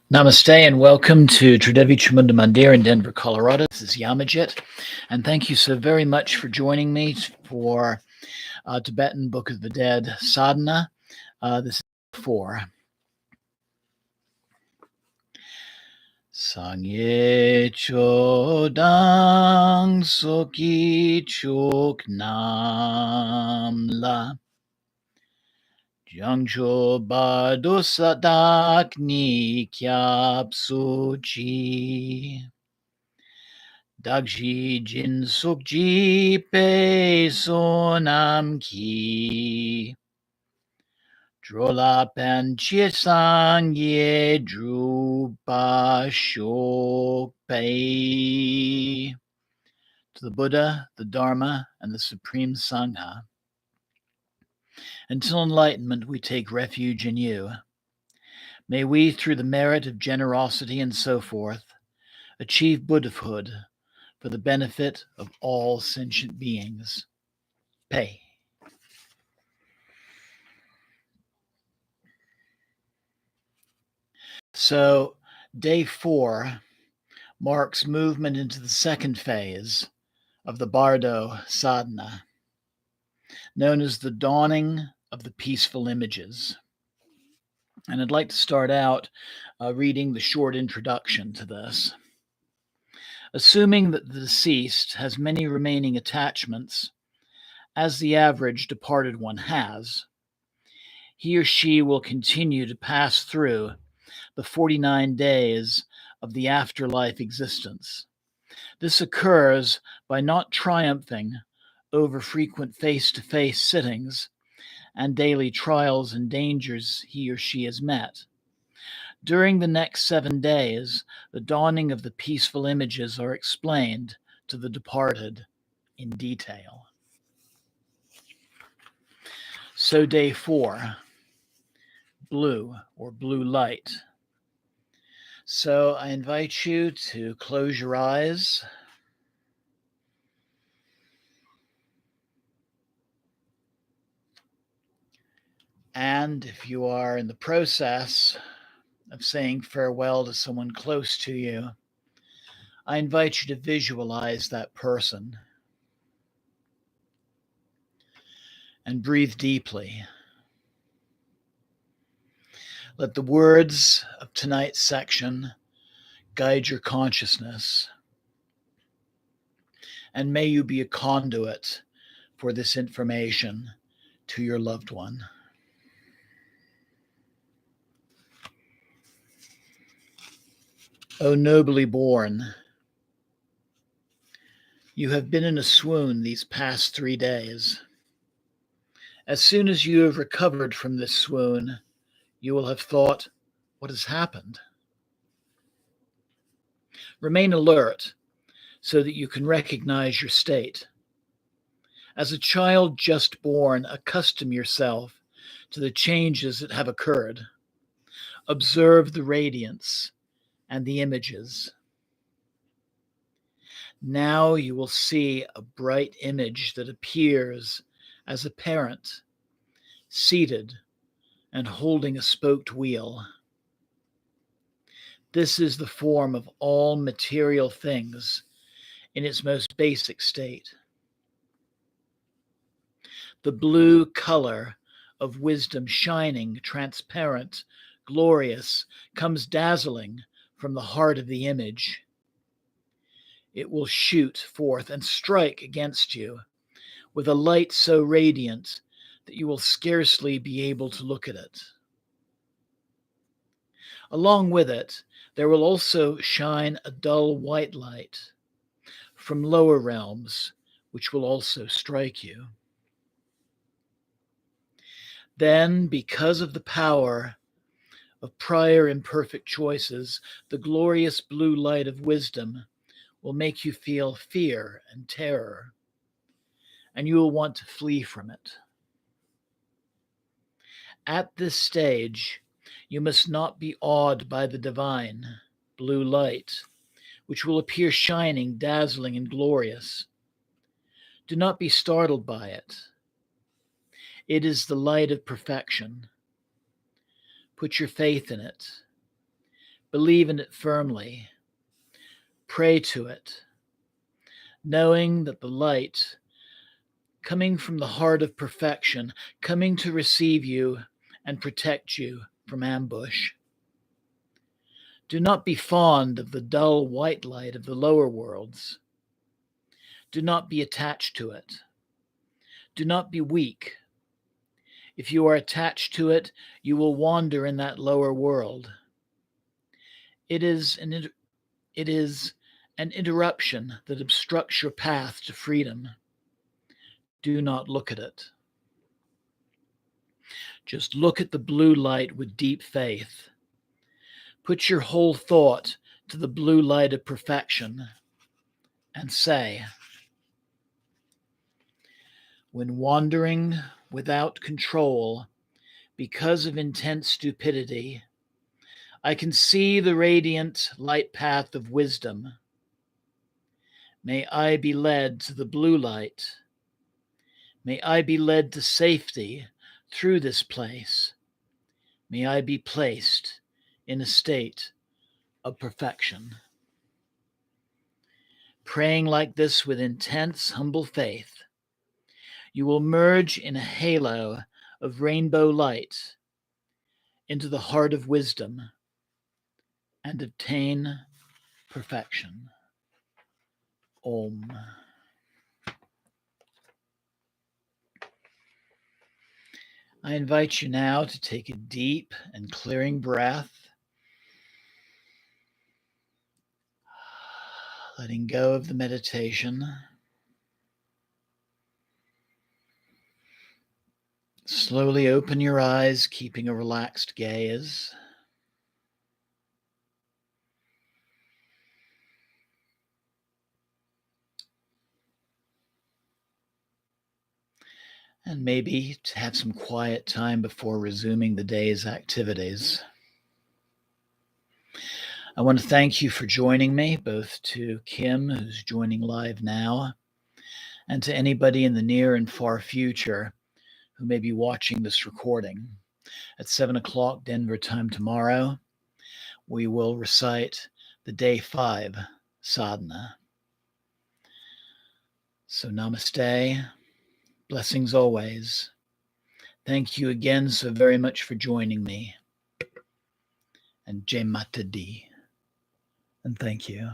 Namaste and welcome to Tridevi Chamunda Mandir in Denver, Colorado. This is Yamajit, and thank you so very much for joining me for Tibetan Book of the Dead Sadhana. This is 4. Sangye chodang soki chok nam la Jangcho bardo sadak ni kyap suchi Dagji jin sukji pe sonam ki Drola pan chiesang ye drupa shok pei. To the Buddha, the Dharma, and the Supreme Sangha. Until enlightenment, we take refuge in you. May we, through the merit of generosity and so forth, achieve Buddhahood for the benefit of all sentient beings. Pei. So, day 4 marks movement into the second phase of the Bardo Sadhana, known as the dawning of the peaceful images. And I'd like to start out reading the short introduction to this. Assuming that the deceased has many remaining attachments, as the average departed one has, he or she will continue to pass through the 49 days of the afterlife existence. This occurs by not triumphing over frequent face-to-face sittings and daily trials and dangers he or she has met. During the next 7 days, the dawning of the peaceful images are explained to the departed in detail. So day 4, blue or blue light. So I invite you to close your eyes. And if you are in the process of saying farewell to someone close to you, I invite you to visualize that person and breathe deeply. Let the words of tonight's section guide your consciousness, and may you be a conduit for this information to your loved one. O nobly born, you have been in a swoon these past 3 days. As soon as you have recovered from this swoon, you will have thought, what has happened? Remain alert so that you can recognize your state. As a child just born, accustom yourself to the changes that have occurred. Observe the radiance and the images. Now you will see a bright image that appears as a parent, seated and holding a spoked wheel. This is the form of all material things in its most basic state. The blue color of wisdom, shining, transparent, glorious, comes dazzling from the heart of the image. It will shoot forth and strike against you with a light so radiant that you will scarcely be able to look at it. Along with it, there will also shine a dull white light from lower realms, which will also strike you. Then, because of the power of prior imperfect choices, the glorious blue light of wisdom will make you feel fear and terror, and you will want to flee from it. At this stage, you must not be awed by the divine blue light, which will appear shining, dazzling, and glorious. Do not be startled by it. It is the light of perfection. Put your faith in it. Believe in it firmly. Pray to it, knowing that the light coming from the heart of perfection, coming to receive you and protect you from ambush. Do not be fond of the dull white light of the lower worlds. Do not be attached to it. Do not be weak. If you are attached to it, you will wander in that lower world. It is an interruption that obstructs your path to freedom. Do not look at it. Just look at the blue light with deep faith. Put your whole thought to the blue light of perfection and say, when wandering without control because of intense stupidity, I can see the radiant light path of wisdom. May I be led to the blue light. May I be led to safety through this place. May I be placed in a state of perfection. Praying like this with intense, humble faith, you will merge in a halo of rainbow light into the heart of wisdom and obtain perfection. Om. I invite you now to take a deep and clearing breath, letting go of the meditation. Slowly open your eyes, keeping a relaxed gaze. And maybe to have some quiet time before resuming the day's activities. I want to thank you for joining me, both to Kim, who's joining live now, and to anybody in the near and far future who may be watching this recording. At 7 o'clock Denver time tomorrow, we will recite the Day 5 Sadhana. So namaste, blessings always. Thank you again so very much for joining me. And Jai Mata Di. And thank you.